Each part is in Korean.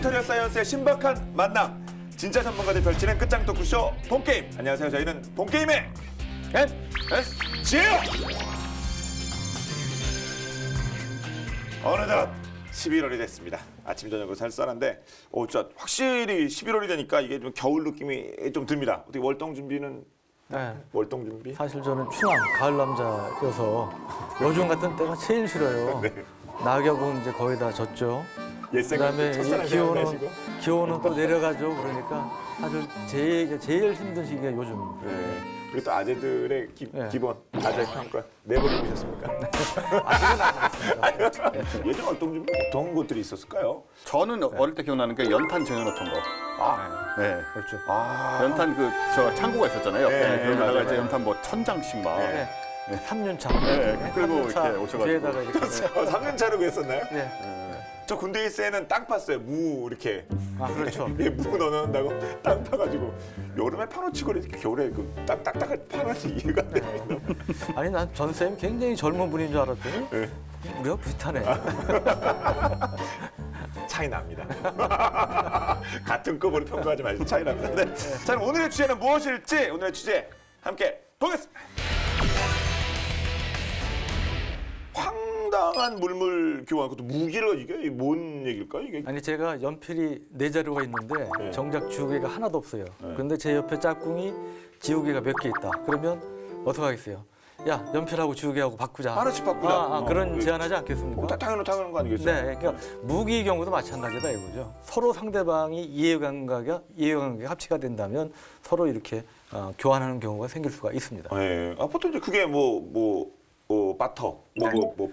플래네터리어 사이언스의 신박한 만남. 진짜 전문가들 펼치는 끝장 토크쇼 본게임. 안녕하세요. 저희는 본게임의 NSG예요. 어느덧 11월이 됐습니다. 아침 저녁으로 쌀쌀한데 진짜 확실히 11월이 되니까 이게 좀 겨울 느낌이 좀 듭니다. 어떻게 월동 준비는? 네. 월동 준비? 사실 저는 추한 가을 남자여서 요즘 같은 때가 제일 싫어요. 네. 낙엽은 이제 거의 다 졌죠. 옛생각 그다음에 기온은 또 내려가죠. 그러니까 사실 제일 힘든 시기가 요즘. 네. 그리고 또 아재들의 네. 기본 아재 평가 내버려 두셨습니까? 아직은 안 했습니다. 예전 월동 준비 어떤 것들이 있었을까요? 저는 어릴 때 기억나는 게 연탄 쟁여놓던 거. 네. 그렇죠. 연탄 저 창고가 있었잖아요. 네, 거기다가 맞아요. 이제 연탄 뭐 1000장씩 막. 네. 3년차. 네, 끌고 이렇게 오셔가지고. 뒤에다가 이렇게. 3년 차로 했었나요? 네. 저 군대 있을 때는 땅 팠어요. 무 이렇게. 아 그렇죠. 무 넣어놓는다고 땅 파가지고 여름에 파놓지 그래 겨울에 그땅 딱딱할 파놓지 이해가 안 돼요. 아니 난 전 쌤이 굉장히 젊은 분인 줄 알았더니 네. 우리가 비슷하네. 차이 납니다. 같은 급으로 평가하지 마시고 차이 납니다. 네. 자, 그럼 오늘의 주제는 무엇일지 오늘의 주제 함께 보겠습니다. 황당한 물물 교환, 그것도 무기를 이게 뭔 얘기일까요? 이게 아니 제가 연필이 4자루가 있는데 네. 정작 지우개가 하나도 없어요. 그런데 제 옆에 짝꿍이 지우개가 몇 개 있다. 그러면 어떡하겠어요? 야 연필하고 지우개하고 바꾸자. 하나씩 바꾸자. 그런 제안하지 않겠습니까? 당연한 거 아니겠어요? 네, 그러니까 무기의 경우도 마찬가지다 이거죠. 서로 상대방이 이해관계가 합치가 된다면 서로 이렇게 교환하는 경우가 생길 수가 있습니다. 네. 보통 이제 그게 바터,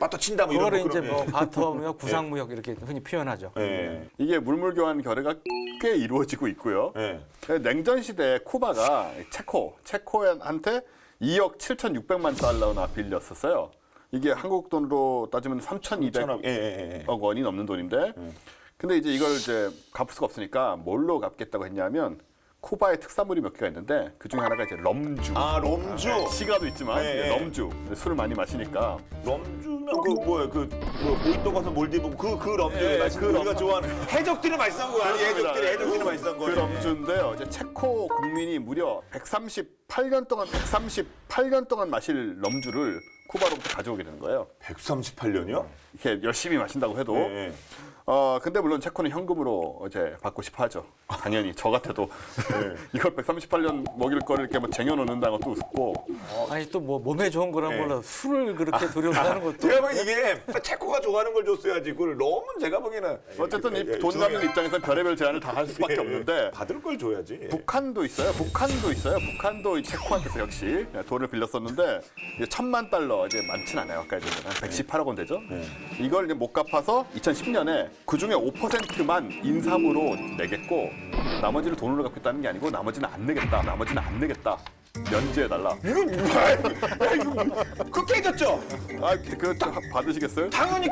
바터 친다 뭐 이런 그거를 거 이제 그러면. 바터무역, 구상무역 이렇게 흔히 표현하죠. 네. 이게 물물 교환 거래가 꽤 이루어지고 있고요. 네. 냉전 시대에 쿠바가 체코한테 2억 7,600만 달러나 빌렸었어요. 이게 한국 돈으로 따지면 3,200억 원이 넘는 돈인데, 근데 이제 이걸 이제 갚을 수가 없으니까 뭘로 갚겠다고 했냐면 쿠바의 특산물이 몇 개가 있는데 그 중에 하나가 이제 럼주. 럼주. 시가도 있지만 네. 럼주. 술을 많이 마시니까. 럼주면 모히또 가서 몰디브 그 럼주 맛있는 거 우리가 좋아하는 해적들이 맛있는 거 아니에요? 해적들이 맛있는 거. 그 럼주인데요. 이제 체코 국민이 무려 138년 동안 마실 럼주를 쿠바로부터 가져오게 되는 거예요. 138년이요? 이렇게 열심히 마신다고 해도. 네. 근데 물론 체코는 현금으로 이제 받고 싶어 하죠. 당연히 저 같아도 이걸 138년 먹일 거를 이렇게 뭐 쟁여놓는다는 것도 우습고. 아니 또 뭐 몸에 좋은 거랑 네. 몰라 술을 그렇게 두려워하는 것도. 제가 보기엔 이게 체코가 좋아하는 걸 줬어야지. 그걸 너무 제가 보기에는 어쨌든 이 돈 갚는 입장에서 별의별 제한을 다 할 수밖에 없는데 받을 걸 줘야지. 북한도 있어요. 북한도 이 체코한테서 역시 돈을 빌렸었는데 이제 1,000만 달러 이제 많진 않아요. 아까 이제 한 118억 원 되죠. 이걸 이제 못 갚아서 2010년에 그 중에 5%만 인삼으로 내겠고 나머지를 돈으로 갚겠다는 게 아니고 나머지는 안 내겠다. 면제해달라. 이거 그거 깨졌죠? 그거 받으시겠어요? 당연히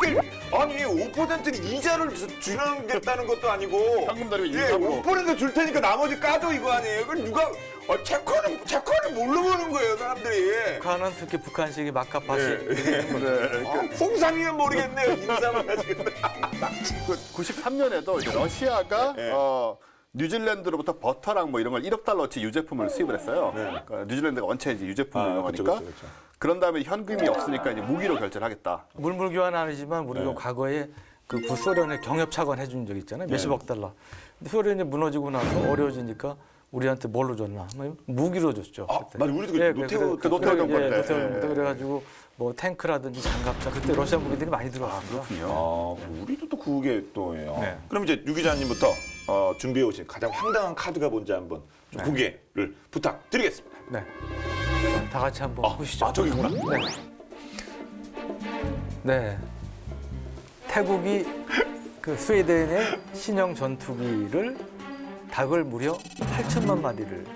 아니 5%는 이자를 주겠다는 것도 아니고 현금 달면 인삼으로. 5%줄 테니까 나머지 까줘 이거 아니에요? 그걸 누가 체코는 뭘로 보는 거예요 사람들이? 북한은 특히 북한식이 막가파식. 홍삼이면 모르겠네요. 인삼을 가지고. 93년에도 이제 러시아가 네. 뉴질랜드로부터 버터랑 뭐 이런 걸 1억 달러어치 유제품을 수입을 했어요. 그러니까 뉴질랜드가 원체 이제 유제품을 이용하니까. 그쵸. 그런 다음에 현금이 없으니까 이제 무기로 결제를 하겠다. 물물 교환은 아니지만 우리가 과거에 그 구소련에 경협 차관 해준 적 있잖아요. 몇십억 달러. 근데 소련이 무너지고 나서 어려워지니까 우리한테 뭘로 줬나? 무기로 줬죠. 그때. 맞아, 우리도 노태우 노태우 정권 때. 노태우 정권 때 그래가지고 뭐 탱크라든지 장갑차 그때 러시아 무기들이 많이 들어왔습니다. 우리도 또 그게 또예요. 네. 그럼 이제 유 기자님부터 준비해 오신 가장 황당한 카드가 뭔지 한번 좀 공개를 부탁드리겠습니다. 네. 자, 다 같이 한번 보시죠. 저기구나. 네. 네. 태국이 그 스웨덴의 신형 전투기를 닭을 무려 8천만 마리를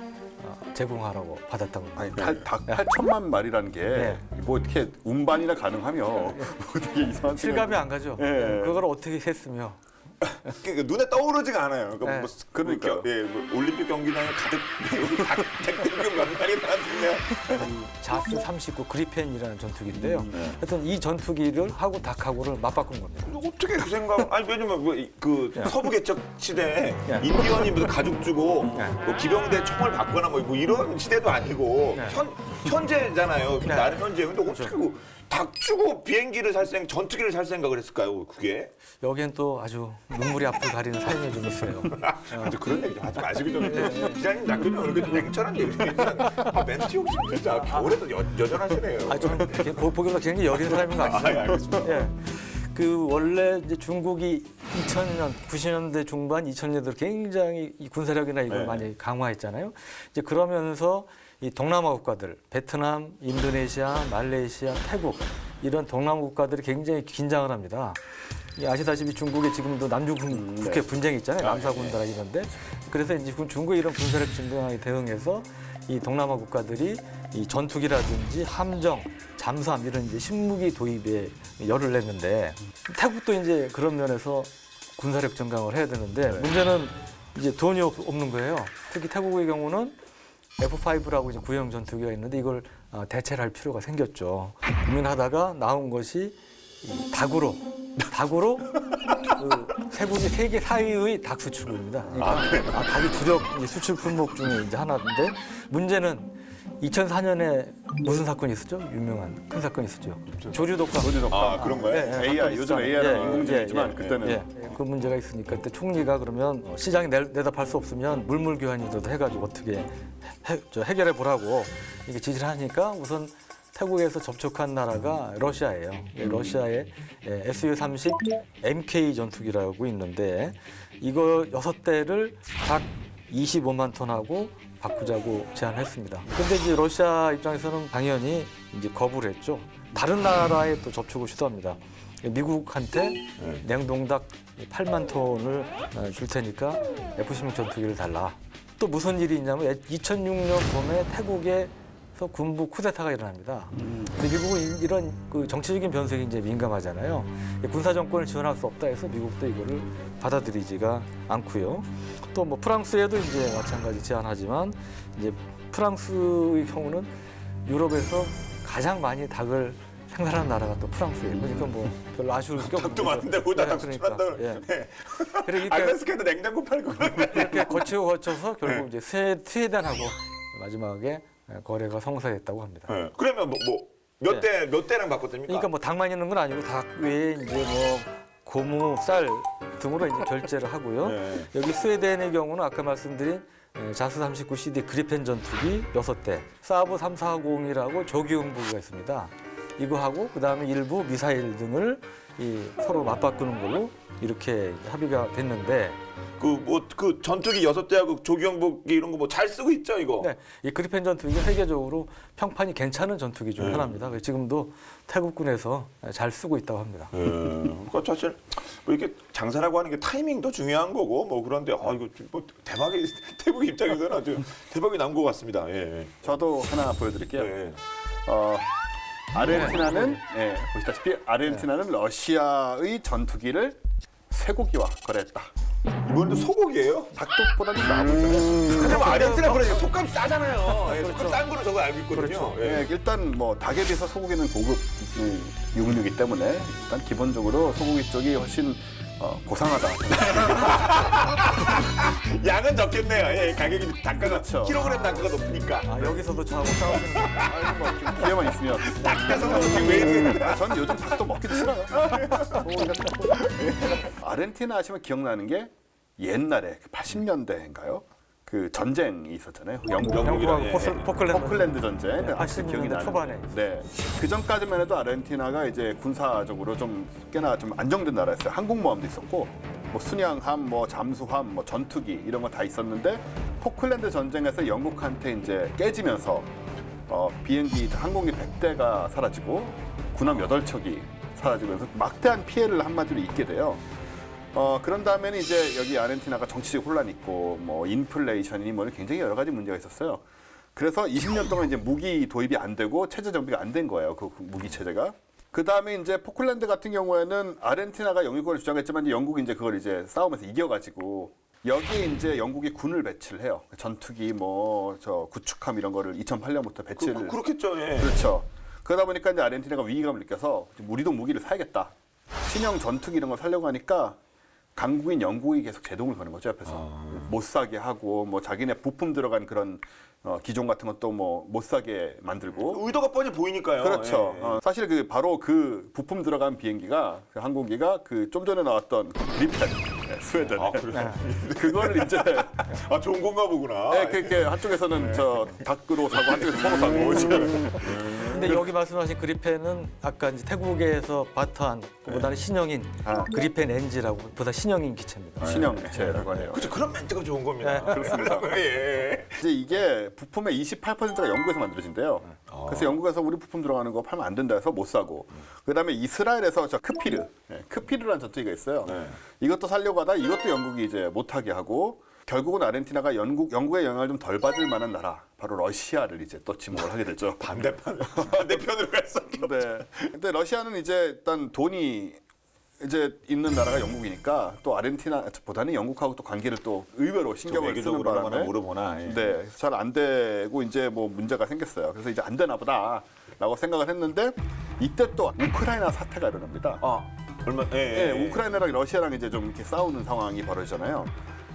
제공하라고 받았다고 합니다. 아니 닭 8천만 마리라는 게 뭐 어떻게 운반이나 가능하며 뭐 되게 이상한 실감이 안 가죠. 예. 그걸 어떻게 했으며 그러니까 눈에 떠오르지가 않아요. 그러니까 네. 뭐, 그러니까요. 예, 뭐 올림픽 경기장에 가득 백등급 연말이 나왔는데 자스 39 그리펜이라는 전투기인데요. 하여튼 이 전투기를 하고 닭하고를 맞바꾼 겁니다. 어떻게 그 생각? 아니 왜냐면 그 서부 개척 시대에 예. 인디언이 무슨 가죽 주고 예. 뭐 기병대 총을 받거나 뭐 이런 시대도 아니고 예. 현재잖아요. 나는 현재. 근데 그렇죠. 어떻게 닭 주고 비행기를 살 생각, 전투기를 살 생각을 했을까요? 그게? 여기엔 또 아주 눈물이 앞을 가리는 사연이 좀 있어요. 아주 그런 얘기 좀 하지 마시고 좀 기자님 낚으면 오늘 좀 냉철한 얘기 멘트 욕심 진짜 겨울에도 여전하시네요. 아, 저는 보기보다 굉장히 여린 사람인 것 같습니다. 알겠습니다. 예. 그 원래 이제 중국이 2000년, 90년대 중반, 2000년대 굉장히 이 군사력이나 이걸 네. 많이 강화했잖아요. 이제 그러면서 이 동남아 국가들, 베트남, 인도네시아, 말레이시아, 태국 이런 동남아 국가들이 굉장히 긴장을 합니다. 아시다시피 중국에 지금도 남중국해 분쟁이 있잖아요. 남사군다라 이런데. 그래서 이제 중국의 이런 군사력 증강에 대응해서 이 동남아 국가들이 이 전투기라든지 함정, 잠수함 이런 이제 신무기 도입에 열을 냈는데 태국도 이제 그런 면에서 군사력 증강을 해야 되는데 문제는 이제 돈이 없는 거예요. 특히 태국의 경우는 F5라고 이제 구형 전투기가 있는데 이걸 대체를 할 필요가 생겼죠. 고민하다가 나온 것이 이 닭으로 그 세국이 세계 4위의 닭 수출국입니다. 그러니까 닭이 주력 이제 수출 품목 중에 이제 하나인데 문제는 2004년에 무슨 사건이 있었죠? 유명한 큰 사건이 있었죠. 조류독감. 아 그런 거예요? 예, 예, AI 사건이 요즘 있었잖아요. AI는 예, 인공지능이지만 예, 그때는 예, 그 문제가 있으니까 그때 총리가 그러면 시장에 내다 팔 수 없으면 물물 교환이라도 해가지고 어떻게 해결해 보라고 이게 지시를 하니까 우선 태국에서 접촉한 나라가 러시아예요. 러시아의 Su-30 MK 전투기라고 있는데 이거 6대를 각 25만 톤하고 바꾸자고 제안했습니다. 근데 이제 러시아 입장에서는 당연히 이제 거부를 했죠. 다른 나라에 또 접촉을 시도합니다. 미국한테 냉동닭 8만 톤을 줄 테니까 F-16 전투기를 달라. 또 무슨 일이 있냐면 2006년 봄에 태국에서 군부 쿠데타가 일어납니다. 근데 미국은 이런 그 정치적인 변수에 이제 민감하잖아요. 군사 정권을 지원할 수 없다 해서 미국도 이거를 받아들이지가 않고요. 또 뭐 프랑스에도 이제 마찬가지 제안하지만 이제 프랑스의 경우는 유럽에서 가장 많이 닭을 생산하는 나라가 또 프랑스예요. 그러니까 뭐 별로 아쉬울 게 없는 닭도 거죠. 많은데 보다 예, 닭 그러니까, 수출한다. 예. 예. 그러니까 알래스카에도 냉장고 팔고 이렇게 거쳐서 결국 이제 스웨덴하고 마지막에 거래가 성사됐다고 합니다. 예. 그러면 몇 대랑 바꿨습니까? 그러니까 뭐 닭만 있는 건 아니고 닭 외에 이제 뭐 고무, 쌀 등으로 이제 결제를 하고요. 네. 여기 스웨덴의 경우는 아까 말씀드린 자스 39CD 그리펜 전투기 6대, 사브 340이라고 조기용부기가 있습니다. 이거 하고 그다음에 일부 미사일 등을 서로 맞바꾸는 걸로 이렇게 합의가 됐는데 그 전투기 6대하고 조기용복기 이런 거 뭐 잘 쓰고 있죠 이거. 네, 이 그리펜 전투기가 세계적으로 평판이 괜찮은 전투기 중 하나입니다. 그래서 지금도 태국군에서 잘 쓰고 있다고 합니다. 그러니까 사실 뭐 이렇게 장사라고 하는 게 타이밍도 중요한 거고 뭐 그런데 이거 뭐 대박이 태국 입장에서는 아주 대박이 난 것 같습니다. 예. 저도 하나 보여드릴게요. 예. 아르헨티나는 보시다시피 아르헨티나는 러시아의 전투기를 쇠고기와 거래했다. 이번도 소고기예요? 닭독보다는 나아 보이잖아요. 하지만 아르헨티나 그래 속감 싸잖아요. 예, 속감 싼 거는 저거 알고 있거든요. 그렇죠. 예. 일단 뭐 닭에 비해서 소고기는 고급 육류이기 때문에 일단 기본적으로 소고기 쪽이 훨씬 고상하다. 양은 적겠네요. 예, 가격이 단가가 그렇죠. 킬로그램 단가가 높으니까. 여기서도 저하고 싸우시는 거. 아니 뭐좀 기회만 있으면. 닭대서 왜 이렇게 저는 요즘 닭도 먹기도 싫어요. 아르헨티나 하시면 기억나는 게 옛날에 80년대인가요? 그 전쟁이 있었잖아요. 영국이랑, 예. 포클랜드 전쟁. 아직도 80년대 기억이 나는데. 초반에 네. 그 전까지만 해도 아르헨티나가 이제 군사적으로 좀 꽤나 좀 안정된 나라였어요. 항공모함도 있었고, 뭐 순양함, 뭐 잠수함, 뭐 전투기 이런 거 다 있었는데 포클랜드 전쟁에서 영국한테 이제 깨지면서 비행기 항공기 100대가 사라지고 군함 8척이 사라지면서 막대한 피해를 한마디로 입게 돼요. 그런 다음에는 이제 여기 아르헨티나가 정치적 혼란이 있고 뭐 인플레이션이 뭐 굉장히 여러 가지 문제가 있었어요. 그래서 20년 동안 이제 무기 도입이 안 되고 체제 정비가 안 된 거예요. 그 무기 체제가. 그 다음에 이제 포클랜드 같은 경우에는 아르헨티나가 영유권을 주장했지만 이제 영국이 이제 그걸 이제 싸움에서 이겨가지고 여기에 이제 영국이 군을 배치를 해요. 전투기 뭐 저 구축함 이런 거를 2008년부터 배치를. 그렇겠죠. 예. 그렇죠. 그러다 보니까 이제 아르헨티나가 위기감을 느껴서 우리도 무기를 사야겠다. 신형 전투기 이런 걸 사려고 하니까 강국인 영국이 계속 제동을 거는 거죠 옆에서. 못 사게 하고 뭐 자기네 부품 들어간 그런 기종 같은 것도 뭐 못 사게 만들고. 의도가 뻔히 보이니까요. 그렇죠. 예. 사실 그 바로 그 부품 들어간 비행기가 그 항공기가 그 좀 전에 나왔던 그리펜 스웨덴. 아, 그래. 그걸 이제 아, 좋은 건가 보구나. 네, 그렇게 한쪽에서는 저 닭으로 사고 한쪽에서 소로 사고 지금. 근데 여기 말씀하신 그리펜은 아까 이제 태국에서 바트한 그보다는 신형인 그리펜 NG라고 보다 신형인 기체입니다. 신형체라고 해요. 그렇죠. 그런 멘트가 좋은 겁니다. 그렇습니다. 예. 이제 이게 부품의 28%가 영국에서 만들어진대요. 그래서 영국에서 우리 부품 들어가는 거 팔면 안 된다 해서 못 사고. 그다음에 이스라엘에서 저 크피르, 크피르라는 전투기가 있어요. 네. 이것도 살려고 하다 이것도 영국이 이제 못하게 하고 결국은 아르헨티나가 영국의 영향을 좀 덜 받을 만한 나라, 바로 러시아를 이제 또 지목을 하게 되죠. 반대편으로 갔어. 네. 근데 러시아는 이제 일단 돈이 이제 있는 나라가 영국이니까 또 아르헨티나보다는 영국하고 또 관계를 또 의외로 신경을 쓰는 바람에 물어보나. 예. 네, 잘 안 되고 이제 뭐 문제가 생겼어요. 그래서 이제 안 되나 보다라고 생각을 했는데 이때 또 우크라이나 사태가 일어납니다. 아, 얼마? 네, 우크라이나랑 러시아랑 이제 좀 이렇게 싸우는 상황이 벌어지잖아요.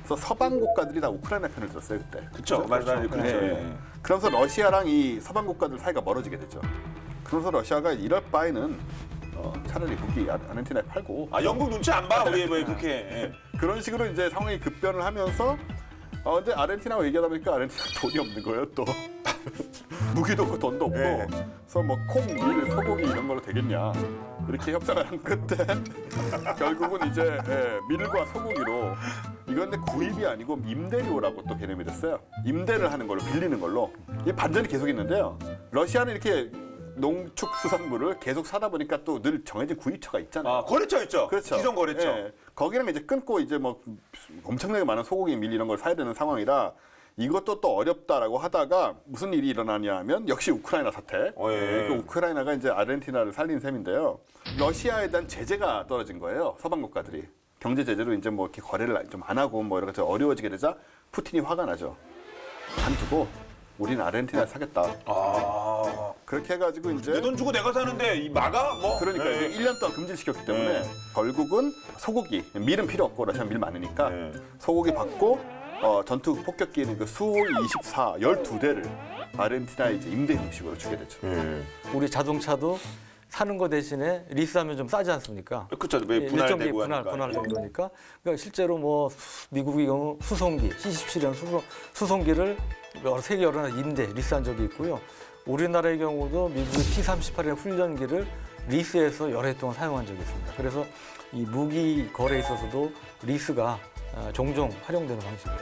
그래서 서방 국가들이 다 우크라이나 편을 들었어요 그때. 그렇죠. 맞아요. 그렇죠. 네. 예. 그러면서 러시아랑 이 서방 국가들 사이가 멀어지게 되죠. 그러면서 러시아가 이럴 바에는 차라리 무기 아르헨티나에 팔고. 아, 영국 눈치 안 봐. 우리 왜 그렇게. 예. 그런 식으로 이제 상황이 급변을 하면서 근데 아르헨티나가 얘기하다 보니까 아르헨티나 돈이 없는 거예요 또. 무기도 없고 돈도 없고. 네. 그래서 뭐 콩, 밀, 소고기 이런 걸로 되겠냐. 이렇게 협상을 한 끝에 결국은 이제 밀과 소고기로 이건 근데 구입이 아니고 임대료라고 또 개념이 됐어요. 임대를 하는 걸로 빌리는 걸로. 이 반전이 계속 있는데요. 러시아는 이렇게 농축수산물을 계속 사다 보니까 또 늘 정해진 구입처가 있잖아요. 아, 거래처 있죠. 그렇죠. 기존 거래처. 예. 거기랑 이제 끊고 이제 뭐 엄청나게 많은 소고기, 밀 이런 걸 사야 되는 상황이라 이것도 또 어렵다라고 하다가 무슨 일이 일어나냐 하면 역시 우크라이나 사태. 예. 그 우크라이나가 이제 아르헨티나를 살린 셈인데요. 러시아에 대한 제재가 떨어진 거예요. 서방 국가들이. 경제 제재로 이제 뭐 이렇게 거래를 좀 안 하고 뭐 이렇게 어려워지게 되자 푸틴이 화가 나죠. 관두고 우리는 아르헨티나를 사겠다. 아. 그렇게 해가지고 내 이제 돈 주고 내가 사는데 이 막아? 뭐. 그러니까 예. 이제 1년 동안 금지를 시켰기 때문에 결국은 소고기, 밀은 필요 없고 러시아 밀 많으니까 네. 소고기 받고 전투 폭격기는 그 수호이 24, 12대를 아르헨티나에 이제 임대 형식으로 주게 되죠. 예. 우리 자동차도 사는 거 대신에 리스하면 좀 싸지 않습니까? 그렇죠. 왜 일정기 분할되고 하니까. 분할되고 그러니까 실제로 뭐 미국의 경우 수송기 C-17형 수송기를 세계 여러 나라 임대 리스한 적이 있고요. 우리나라의 경우도 미국의 T-38의 훈련기를 리스해서 여러 해 동안 사용한 적이 있습니다. 그래서 이 무기 거래에 있어서도 리스가 종종 활용되는 방식이에요.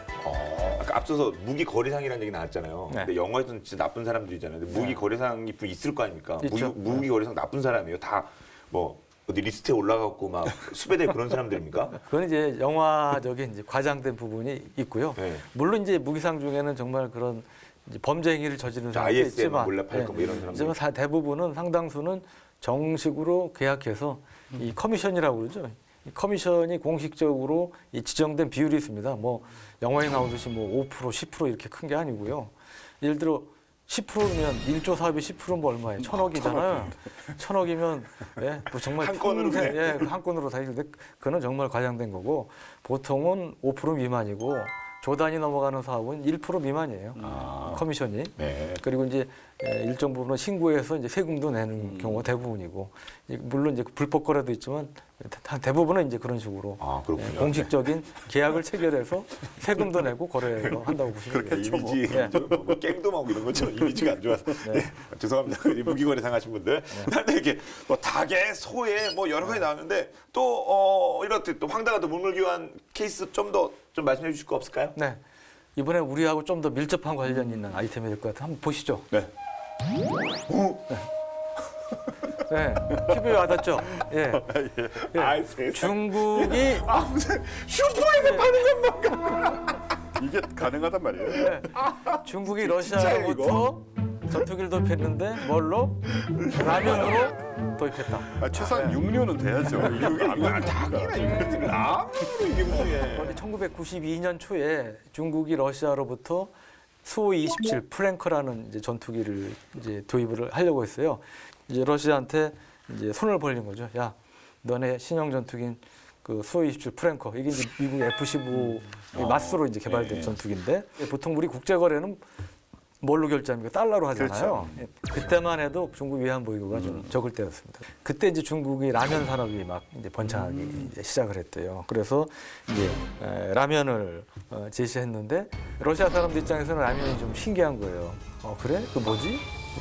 아까 앞서서 무기 거래상이라는 얘기 나왔잖아요. 네. 근데 영화에서는 진짜 나쁜 사람들이잖아요. 근데 무기 거래상이 있을 거 아닙니까? 있죠. 무기 거래상 나쁜 사람이에요. 다 뭐 어디 리스트에 올라갔고 막 수배될 그런 사람들입니까? 그건 이제 영화적인 이제 과장된 부분이 있고요. 네. 물론 이제 무기상 중에는 정말 그런 이제 범죄 행위를 저지르는 사람도 ISM 있지만, 몰래 팔고 뭐 이런 사람들. 하지만 대부분은 상당수는 정식으로 계약해서 이 커미션이라고 그러죠. 이 커미션이 공식적으로 이 지정된 비율이 있습니다. 뭐 영화에 나오듯이 뭐 5%, 10% 이렇게 큰 게 아니고요. 예를 들어 10%면 1조 사업이 10%면 뭐 얼마예요? 1,000억이잖아요. 1,000억이면 예, 뭐 정말 한 건으로 평생, 그냥. 예, 한 건으로 다 이는데 그거는 정말 과장된 거고 보통은 5% 미만이고 조단이 넘어가는 사업은 1% 미만이에요. 커미션이. 네. 그리고 이제 일정 부분은 신고해서 이제 세금도 내는 경우가 대부분이고 물론 이제 불법 거래도 있지만 대부분은 이제 그런 식으로 그렇군요. 공식적인 계약을 체결해서 세금도 내고 거래를 한다고 보시면 돼요. 이미지 예. 뭐 깽도하고 이런 것처럼 이미지가 안 좋아서 네. 죄송합니다. 무기거래 당하신 분들. 근데 이렇게 뭐 닭에 소에 뭐 여러 가지 나왔는데 또 이렇게 또 황당한 또 물물교환 케이스 좀 더 좀 말씀해 주실 거 없을까요? 네. 이번에 우리하고 좀 더 밀접한 관련 있는 아이템이 될 것 같아요. 한번 보시죠. 네. 네. 피부에 와닿죠? 예. 예. 아이, 세상에. 중국이 무슨 슈퍼에서 파는 것만 이게 가능하단 말이에요. 중국이 진짜예요, 러시아로부터 전투기를 도입했는데 뭘로? 라면으로 도입했다. 최소한 육류는 돼야죠. 닭이나 이거 라면으로 이게 무슨 그런데 1992년 초에 중국이 러시아로부터 수호이 27 프랭크라는 이제 전투기를 이제 도입을 하려고 했어요. 이제 러시아한테 이제 손을 벌린 거죠. 야, 너네 신형 전투기인 그 수호이 27 프랭크 이게 이제 미국 F-15 맞수로 이제 개발된 전투기인데 보통 우리 국제 거래는 뭘로 결제합니까? 달러로 하잖아요. 예, 그때만 해도 중국 위안 보유고가 좀 적을 때였습니다. 그때 이제 중국이 라면 산업이 막 이제 번창하기 이제 시작을 했대요. 그래서 이제 라면을 제시했는데 러시아 사람들 입장에서는 라면이 좀 신기한 거예요. 그래? 그 뭐지?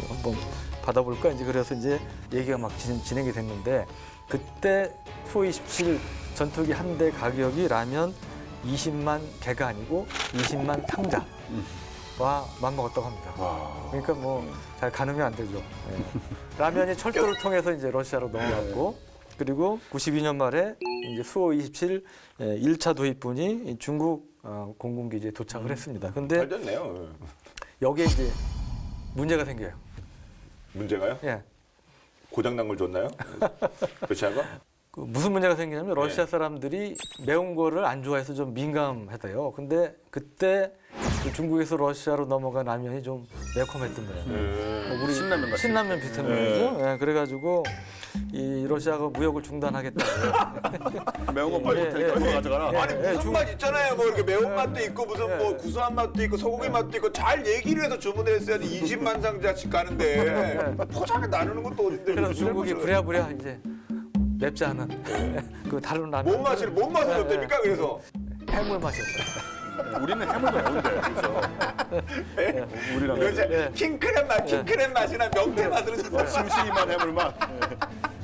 한번 받아볼까? 이제 그래서 이제 얘기가 막 진행이 됐는데 그때 수-27 전투기 한 대 가격이 라면 20만 개가 아니고 20만 상자. 와 맞먹었다고 합니다. 그러니까 뭐 잘 가늠이 안 되죠. 예. 라면이 철도를 통해서 이제 러시아로 넘어갔고 그리고 92년 말에 이제 수호-27 1차 도입분이 중국 공군기지에 도착을 했습니다. 근데 잘 됐네요. 여기에 이제 문제가 생겨요. 문제가요? 예. 고장난 걸 줬나요? 러시아가? 그 무슨 문제가 생기냐면 러시아 사람들이 매운 거를 안 좋아해서 좀 민감하대요. 근데 그때 그 중국에서 러시아로 넘어간 라면이 좀 매콤했던 거예요. 우리 신라면 같은 신라면 비슷한 거죠. 예, 그래가지고 이 러시아가 무역을 중단하겠다고. 매운 거 빨리 예, 못하니까 예, 이거 예. 가져가라. 아니 무슨 맛 있잖아요. 뭐 이렇게 매운 맛도 있고 무슨 뭐 구수한 맛도 있고 소고기 맛도 있고 잘 얘기를 해서 주문을 했어야지 20만 상자씩 가는데 포장에 나누는 것도 어딘데. 그래서 중국이 부랴부랴 이제 맵지 않은 그 다른 라면. 뭔 맛을 줬답니까? 그래서 해물 맛이었어요. 우리는 해물도 매운데 그렇죠. 우리랑 그래서 킹크랩 맛, 킹크랩 맛이나 명태 맛으로 줬다. 심심한 해물 맛.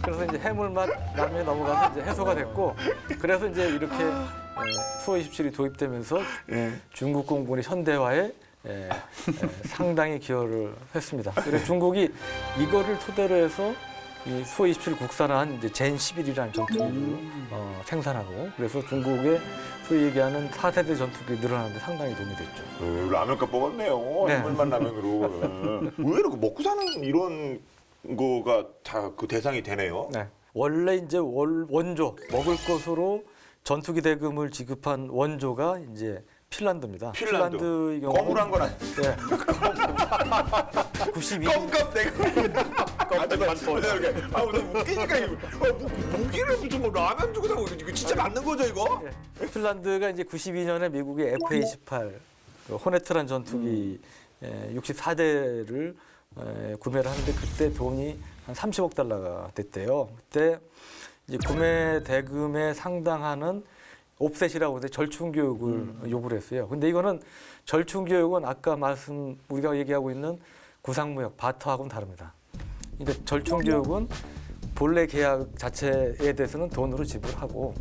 그래서 이제 해물 맛 라면이 넘어가서 이제 해소가 됐고 그래서 이제 이렇게 수호-27이 도입되면서 중국 공군의 현대화에 상당히 기여를 했습니다. 그래서 중국이 이거를 토대로 해서 이 수호-27 국산화한 이제 젠11이라는 전투기를 생산하고 그래서 중국의 소위 얘기하는 4세대 전투기 늘어나는데 상당히 도움이 됐죠. 라면값 뽑았네요. 네. 해물맛 라면으로. 의외로 그 먹고 사는 이런 거가 다 그 대상이 되네요. 네. 원래 이제 원조 먹을 것으로 전투기 대금을 지급한 원조가 이제 핀란드입니다. 핀란드의 경우 거물한 건 아니에요. 네. 92. 껌껌 내가 무슨 웃기니까 무기를 무슨 뭐 라면 주고 사고 이거 진짜 맞는 거죠 이거? 핀란드가 이제 92년에 미국의 F-28 호네트란 전투기 64대를 구매를 하는데 그때 돈이 한 30억 달러가 됐대요. 그때 이제 구매 대금에 상당하는 옵셋이라고 하는데 절충 교육을 요구를 했어요. 근데 이거는 절충 교육은 아까 우리가 얘기하고 있는 구상무역 바터하고는 다릅니다. 그러니까 절충 교육은 본래 계약 자체에 대해서는 돈으로 지불하고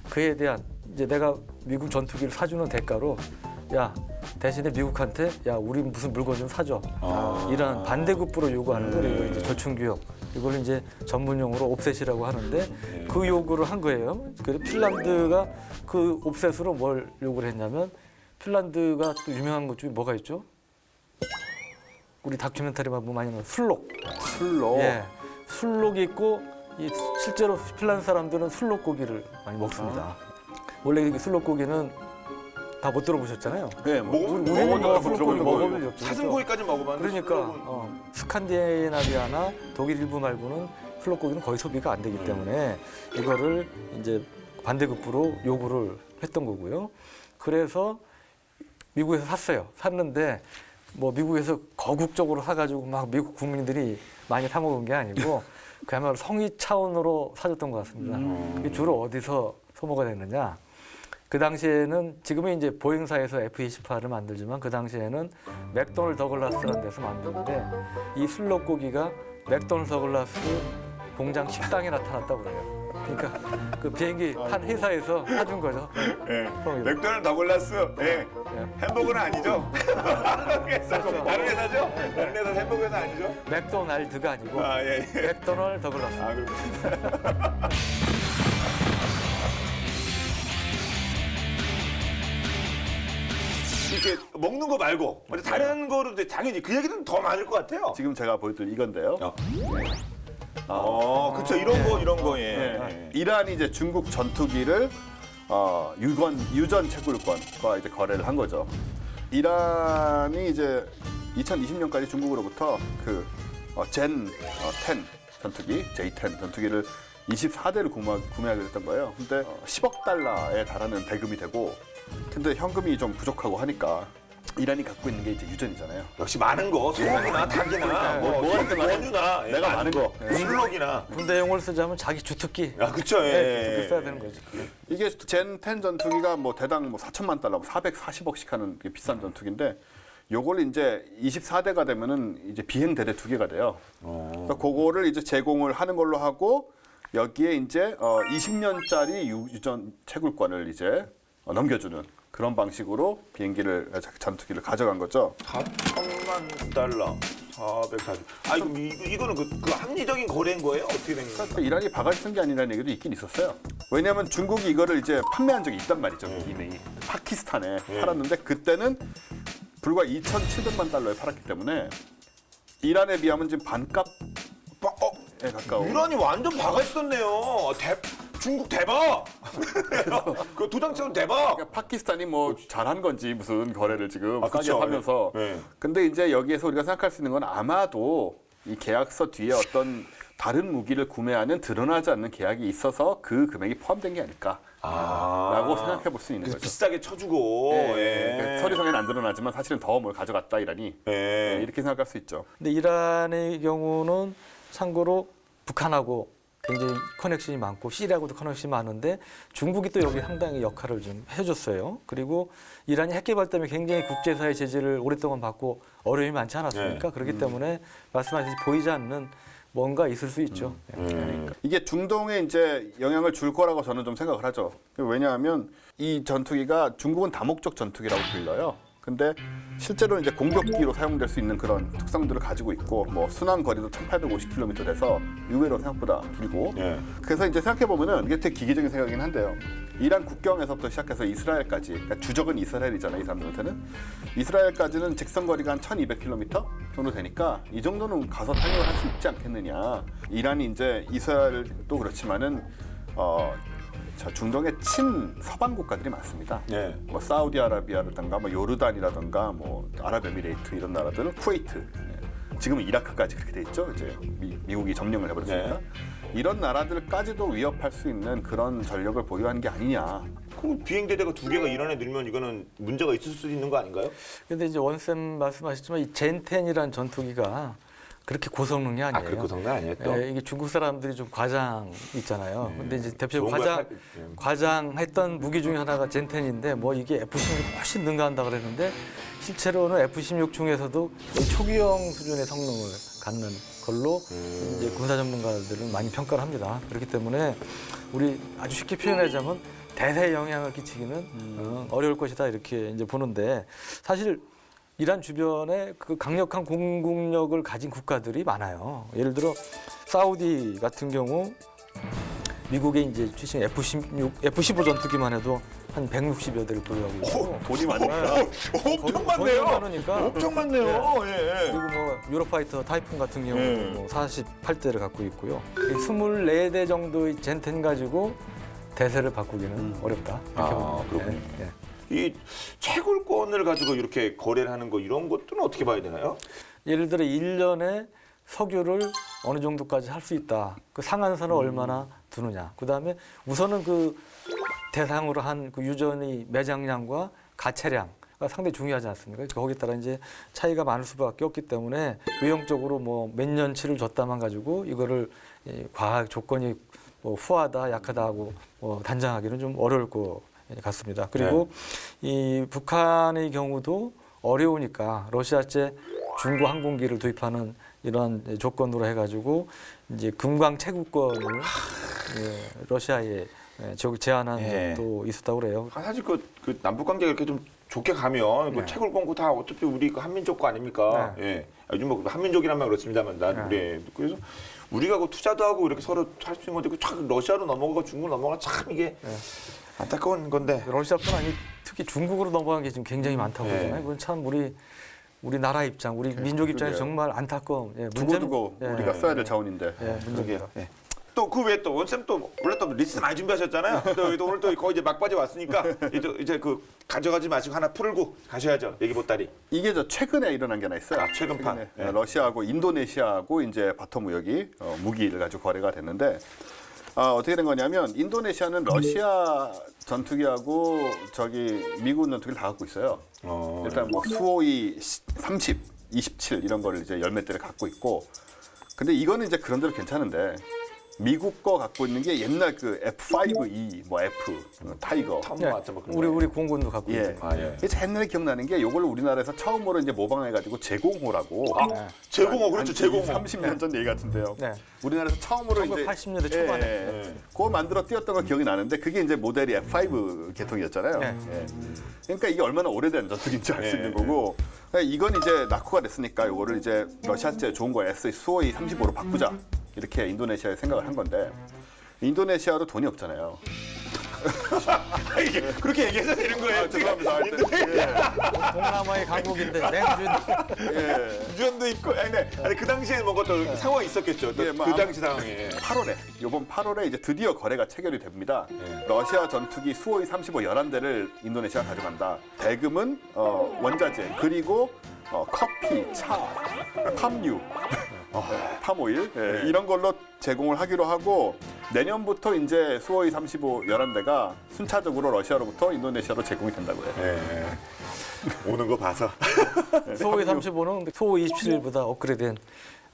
그에 대한 이제 내가 미국 전투기를 사주는 대가로 야 대신에 미국한테 야 우리 무슨 물건 좀 사줘 이런 반대급부로 요구하는 걸 이걸 이제 절충 교육 이걸 이제 전문 용어로 옵셋이라고 하는데 그 요구를 한 거예요. 그래서 핀란드가 그 옵셋으로 뭘 요구를 했냐면 핀란드가 또 유명한 것 중에 뭐가 있죠? 우리 다큐멘터리만 보면 많이 나오는 술록. 술로. 예, 술록이 있고 실제로 핀란드 사람들은 술록 고기를 많이 먹습니다. 원래 이 술록 고기는 다 못 들어보셨잖아요. 네, 우리는 뭐 술록 고기 먹어볼 일 없죠. 사슴고기까지 먹어봤는데 그러니까 스칸디나비아나 독일 일부 말고는 술록 고기는 거의 소비가 안 되기 때문에 이거를 이제 반대급부로 요구를 했던 거고요. 그래서 미국에서 샀어요. 샀는데 뭐 미국에서 거국적으로 사가지고 막 미국 국민들이 많이 사 먹은 게 아니고 그야말로 성의 차원으로 사줬던 것 같습니다. 이게 주로 어디서 소모가 됐느냐? 그 당시에는 지금은 이제 보잉사에서 F-28을 만들지만 그 당시에는 맥도널드 더글라스라는 데서 만드는데 이 술록고기가 맥도널드 더글라스 공장 식당에 나타났다고 그래요. 그러니까 그 비행기 탄 회사에서 사준 거죠. 맥도날드 더글라스 햄버거는 아니죠? 다른 회사죠? 다른 회사 햄버거는 아니죠? 맥도날드가 아니고 맥도널드 더글라스. 이렇게 먹는 거 말고 다른 거로 이제 당연히 그 얘기는 더 많을 것 같아요. 지금 제가 보여드릴 이건데요. 그렇죠. 이런 거 예. 이란이 이제 중국 전투기를 유전 채굴권과 이제 거래를 한 거죠. 이란이 이제 2020년까지 중국으로부터 그 젠 10 전투기, J10 전투기를 24대를 구매하게 됐던 거예요. 근데 10억 달러에 달하는 대금이 되고, 근데 현금이 좀 부족하고 하니까 이란이 갖고 있는 게 이제 유전이잖아요. 역시 많은 거, 소고기나 닭이나 원유나 내가 많은 거. 블록이나 군대용을 쓰자면 자기 주특기. 그렇죠. 주특기 써야 되는 거지. 이게 젠 10 전투기가 뭐 대당 뭐 4천만 달러, 440억씩 하는 비싼 전투기인데, 요걸 이제 24대가 되면은 이제 비행 대대 2개가 돼요. 그래서 그거를 이제 제공을 하는 걸로 하고, 여기에 이제 20년짜리 유전 채굴권을 이제 넘겨주는 그런 방식으로 비행기를, 전투기를 가져간 거죠. 4천만 달러, 440. 이거는 그 합리적인 거래인 거예요? 어떻게 된 거예요? 그러니까 이란이 바가지 쓴 게 아니라는 얘기도 있긴 있었어요. 왜냐하면 중국이 이거를 이제 판매한 적이 있단 말이죠. 이미 파키스탄에 팔았는데, 그때는 불과 2,700만 달러에 팔았기 때문에 이란에 비하면 지금 반값에 가까워. 이란이 완전 바가지 썼네요. 중국 대박! 그 도장처럼 대박! 그러니까 파키스탄이 뭐 잘한 건지 무슨 거래를 지금 싸게 그쵸. 사면서. 네. 근데 이제 여기에서 우리가 생각할 수 있는 건, 아마도 이 계약서 뒤에 어떤 다른 무기를 구매하는 드러나지 않는 계약이 있어서 그 금액이 포함된 게 아닐까. 라고 생각해 볼 수 있는 거죠. 비싸게 쳐주고. 그러니까 서류상에는 안 드러나지만 사실은 더 뭘 가져갔다 이란이. 이렇게 생각할 수 있죠. 근데 이란의 경우는 참고로 북한하고 굉장히 커넥션이 많고 시리아하고도 커넥션이 많은데, 중국이 또 여기 상당히 역할을 좀 해줬어요. 그리고 이란이 핵 개발 때문에 굉장히 국제사회 제재를 오랫동안 받고 어려움이 많지 않았습니까? 그렇기 때문에 말씀하신 보이지 않는 뭔가 있을 수 있죠. 이게 중동에 이제 영향을 줄 거라고 저는 좀 생각을 하죠. 왜냐하면 이 전투기가 중국은 다목적 전투기라고 불려요. 근데 실제로 이제 공격기로 사용될 수 있는 그런 특성들을 가지고 있고, 뭐 순항 거리도 1,850km 돼서 의외로 생각보다 길고. 그래서 이제 생각해 보면은 이게 되게 기계적인 생각이긴 한데요. 이란 국경에서부터 시작해서 이스라엘까지, 그러니까 주적은 이스라엘이잖아요, 이 사람들한테는. 이스라엘까지는 직선 거리가 한 1,200km 정도 되니까 이 정도는 가서 타격을 할 수 있지 않겠느냐. 이란이 이제 이스라엘도 그렇지만은 중동의 친서방 국가들이 많습니다. 뭐 사우디아라비아라든가 뭐 요르단이라든가 뭐 아랍에미레이트 이런 나라들은, 쿠웨이트, 지금은 이라크까지 그렇게 돼 있죠. 이제 미국이 점령을 해버렸으니까. 이런 나라들까지도 위협할 수 있는 그런 전력을 보유한 게 아니냐. 그 비행대대가 2개가 이란에 늘면 이거는 문제가 있을 수 있는 거 아닌가요? 근데 이제 원쌤 말씀하셨지만 이 젠10이라는 전투기가 그렇게 고성능이 아니에요. 그 고성능 아니에요 또? 이게 중국 사람들이 좀 과장 있잖아요. 근데 이제 대표적으로 좋은 걸 과장했던 무기 중에 하나가 젠10인데, 뭐 이게 F-16이 훨씬 능가한다 그랬는데, 실제로는 F-16 중에서도 거의 초기형 수준의 성능을 갖는 걸로 이제 군사 전문가들은 많이 평가를 합니다. 그렇기 때문에 우리 아주 쉽게 표현하자면 대세에 영향을 끼치기는 어려울 것이다, 이렇게 이제 보는데, 사실 이란 주변에 그 강력한 공군력을 가진 국가들이 많아요. 예를 들어 사우디 같은 경우 미국의 이제 최신 F-15 전투기만 해도 한 160여 대를 보유하고 있고. 돈이 많으니까. 엄청 많네요. 많으니까. 엄청 많네요. 그리고 뭐 유로파이터 타이푼 같은 경우는 뭐 48대를 갖고 있고요. 24대 정도의 젠10 가지고 대세를 바꾸기는 어렵다, 이렇게 봅니다. 그렇군요. 이 채굴권을 가지고 이렇게 거래를 하는 거, 이런 것들은 어떻게 봐야 되나요? 예를 들어 1년에 석유를 어느 정도까지 할 수 있다. 그 상한선을 얼마나 두느냐. 그다음에 우선은 그 대상으로 한 그 유전의 매장량과 가체량가 상당히 중요하지 않습니까? 거기에 따라 이제 차이가 많을 수밖에 없기 때문에 외형적으로 뭐 몇 년치를 줬다만 가지고 이거를 과학 조건이 뭐 후하다, 약하다 하고 단정하기는 좀 어려울 것 같습니다. 그리고 이 북한의 경우도 어려우니까 러시아제 중고 항공기를 도입하는 이런 조건으로 해가지고 이제 금광 채굴권을 러시아에 제안한 적도 있었다고 그래요. 사실 그 남북 관계가 이렇게 좀 좋게 가면 그 채굴권 다 어차피 우리 그 한민족 거 아닙니까? 요즘 뭐 한민족이라면 그렇습니다만, 그래서 우리가 그 투자도 하고 이렇게 서로 할 수 있는 건데 참 러시아로 넘어가고 중국으로 넘어가 참 이게 안타까운 건데. 러시아뿐 아니 특히 중국으로 넘어간 게 지금 굉장히 많다고 네. 그러잖아요. 그건 참 우리 나라 입장, 우리 민족 입장에서 그러게요. 정말 안타까운. 예, 두고두고 예, 우리가 써야 될 자원인데. 예, 문제입니다. 예. 또 그 외에 또 원쌤 또 원래 또 리스트 많이 준비하셨잖아요. 또 오늘 또 거의 이제 막바지 왔으니까 이제 그 가져가지 마시고 하나 풀고 가셔야죠. 얘기 보따리. 이게 저 최근에 일어난 게 하나 있어요. 아, 최근판. 최근에 러시아하고 인도네시아하고 이제 바텀 무역이 무기를 가지고 거래가 됐는데 어떻게 된 거냐면 인도네시아는 러시아 전투기하고 저기 미군 전투기를 다 갖고 있어요. 일단 뭐 수호이 30, 27 이런 거를 이제 열 몇 대를 갖고 있고, 근데 이거는 이제 그런대로 괜찮은데 미국 거 갖고 있는 게 옛날 그 F5E 뭐 F 타이거. 예, 우리 공군도 갖고 예. 있죠. 아, 예. 이게 옛날에 기억나는 게 요걸 우리나라에서 처음으로 이제 모방해가지고 제공호라고. 제공호 그렇죠. 제공호. 30년 전 얘기 같은데요. 네. 우리나라에서 처음으로 이제 1980년대 초반에. 예. 그거 만들어 띄웠던 거 기억이 나는데 그게 이제 모델이 F5 계통이었잖아요. 네. 예. 그러니까 이게 얼마나 오래된 전투기인지 알 수 네. 있는 거고. 그러니까 이건 이제 낙후가 됐으니까 요거를 이제 러시아제 좋은 거 S 수호이 35로 바꾸자. 이렇게 인도네시아에 생각을 한 건데 인도네시아도 돈이 없잖아요. 이게 그렇게 얘기해서 되는 거예요. 죄송합니다. 동남아의 강국인데 냉준. 유전도 있고 아니 그 당시에 뭔가 또 상황이 있었겠죠. 또 예, 그 뭐 당시 상황에. 8월에 이번 8월에 이제 드디어 거래가 체결이 됩니다. 러시아 전투기 수호이 35 11대를 인도네시아가 가져간다. 대금은 원자재 그리고 커피, 차, 팜유, 팜오일 이런 걸로 제공을 하기로 하고 내년부터 이제 수호이 35 11대가 순차적으로 러시아로부터 인도네시아로 제공이 된다고 해요. 예. 오는 거 봐서. 수호이 35는 수호이 27보다 업그레이드된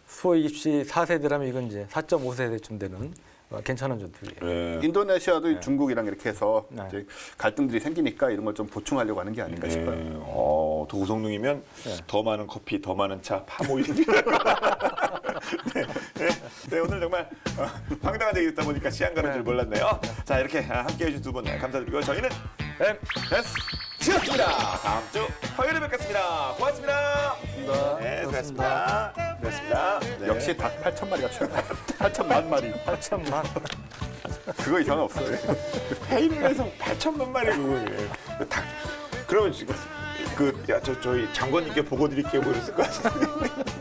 수호이 24 4세대라면 이건 이제 4.5세대쯤 되는 괜찮은 전투기예요. 예. 인도네시아도 중국이랑 이렇게 해서 네. 이제 갈등들이 생기니까 이런 걸 좀 보충하려고 하는 게 아닌가 싶어요. 도우성능이면 더 많은 커피, 더 많은 차, 파모일이. 네, 오늘 정말 황당한 얘기 듣다 보니까 시간 가는 줄 몰랐네요. 자, 이렇게 함께해 주신 두 분 감사드리고요. 저희는 MS였습니다. 다음 주 화요일에 뵙겠습니다. 고맙습니다. 네, 수고하셨습니다. 고맙습니다. 네. 역시 닭 8,000마리가 최고. 8,000만 마리. 8천만. 그거 이상 없어요. 회의를 해서 8천만 마리 그거. 닭. 그러면 지금 저희 장관님께 보고 드릴게요. 뭐 이랬을 것 같은데.